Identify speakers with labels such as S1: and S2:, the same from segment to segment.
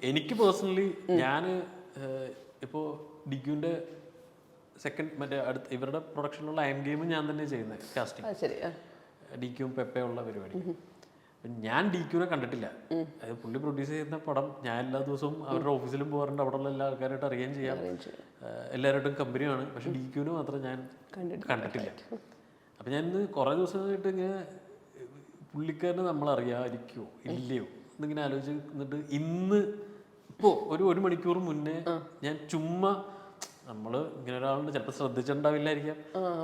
S1: എനിക്ക് പേഴ്സണലി ഞാൻ ഇപ്പോൾ ഡിഗ്യുവിൻ്റെ സെക്കൻഡ് മറ്റേ അടുത്ത് ഇവരുടെ പ്രൊഡക്ഷനിലുള്ള ഐം ഗെയിമും ഞാൻ തന്നെ ചെയ്യുന്നത് കാസ്റ്റിംഗ്. ഡിക്യൂം പെപ്പയുള്ള പരിപാടി. ഞാൻ ഡിക്യൂനെ കണ്ടിട്ടില്ല. അത് പുള്ളി പ്രൊഡ്യൂസ് ചെയ്യുന്ന പടം ഞാൻ എല്ലാ ദിവസവും അവരുടെ ഓഫീസിലും പോകാറുണ്ട്. അവിടെയുള്ള എല്ലാ ആൾക്കാരായിട്ട് അറിയുകയും ചെയ്യാം, എല്ലാവരുമായിട്ടും കമ്പനിയാണ്. പക്ഷെ ഡിക്യൂന് മാത്രം ഞാൻ കണ്ടിട്ടില്ല. അപ്പം ഞാൻ ഇന്ന് കുറേ ദിവസമായിട്ട് ഇങ്ങനെ പുള്ളിക്കാരനെ നമ്മളറിയാതിരിക്കുമോ ഇല്ലയോ എന്നിങ്ങനെ ആലോചിച്ചിട്ട് ഇന്ന് ഇപ്പോൾ ഒരു മണിക്കൂർ മുന്നേ ഞാൻ ചുമ്മാ നമ്മൾ ഇങ്ങനെ ഒരാളുണ്ട് ചിലപ്പോൾ ശ്രദ്ധിച്ചിട്ടുണ്ടാവില്ലായിരിക്കാം,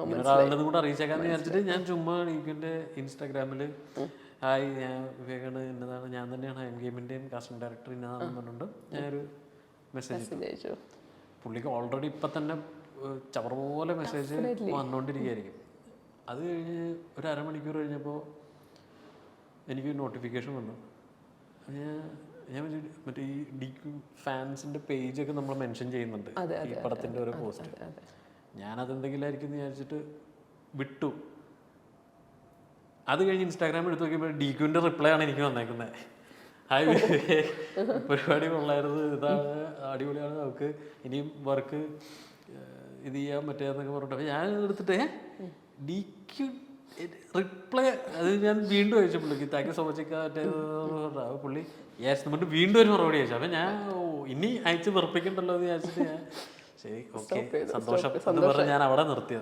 S1: ഇങ്ങനെ ഒരാളുടെ കൂടെ അറിയിച്ചേക്കാന്ന് വിചാരിച്ചിട്ട് ഞാൻ ചുമ്മാ ഡിക്യൂൻ്റെ ഇൻസ്റ്റാഗ്രാമിൽ ഹായ് ഞാൻ വിവേകാണ് എന്നതാണ്, ഞാൻ തന്നെയാണ് ഐം ഗെയിമിൻ്റെയും കാസ്റ്റിംഗ് ഡയറക്ടർ എന്നതാണെന്ന് പറഞ്ഞുകൊണ്ട് ഞാനൊരു മെസ്സേജ് അയച്ചു. പുള്ളിക്ക് ഓൾറെഡി ഇപ്പം തന്നെ ചവർ പോലെ മെസ്സേജ് വന്നുകൊണ്ടിരിക്കുകയായിരിക്കും. അത് കഴിഞ്ഞ് ഒരു അരമണിക്കൂർ കഴിഞ്ഞപ്പോൾ എനിക്ക് നോട്ടിഫിക്കേഷൻ വന്നു. ഞാൻ മറ്റേ ഈ ഡിക്യൂ ഫാൻസിൻ്റെ പേജൊക്കെ നമ്മൾ മെൻഷൻ ചെയ്യുന്നുണ്ട് ഈ പടത്തിൻ്റെ ഒരു പോസ്റ്റ്. ഞാനതെന്തെങ്കിലും ആയിരിക്കും എന്ന് വിചാരിച്ചിട്ട് വിട്ടു. അത് കഴിഞ്ഞ് ഇൻസ്റ്റാഗ്രാം എടുത്ത് നോക്കിയപ്പോൾ ഡിക്യൂൻ്റെ റിപ്ലൈ ആണ് എനിക്ക് വന്നേക്കുന്നത്. ഹായ് പരിപാടി കൊള്ളായിരുന്നു, ഇതാണ് അടിപൊളിയാണ്, നമുക്ക് ഇനിയും വർക്ക് ഇത് ചെയ്യാൻ പറ്റുകയെന്നൊക്കെ പറഞ്ഞിട്ട് അപ്പോൾ ഞാൻ എടുത്തിട്ട് ഡിക്യൂ റിപ്ലൈ അത് ഞാൻ വീണ്ടും അയച്ചു പുള്ളിക്ക്, താങ്ക് യു സോ മച്ച് മറ്റേ പുള്ളി യെസ് എന്നിട്ട് വീണ്ടും ഒരു മറുപടി അയച്ചു. അപ്പം ഞാൻ ഇനി അയച്ച് വെറുപ്പിക്കണ്ടല്ലോ എന്ന് വിചാരിച്ചിട്ട് ഞാൻ ശരി ഓക്കെ സന്തോഷം എന്ന് പറഞ്ഞ് ഞാൻ അവിടെ നിർത്തിയത്.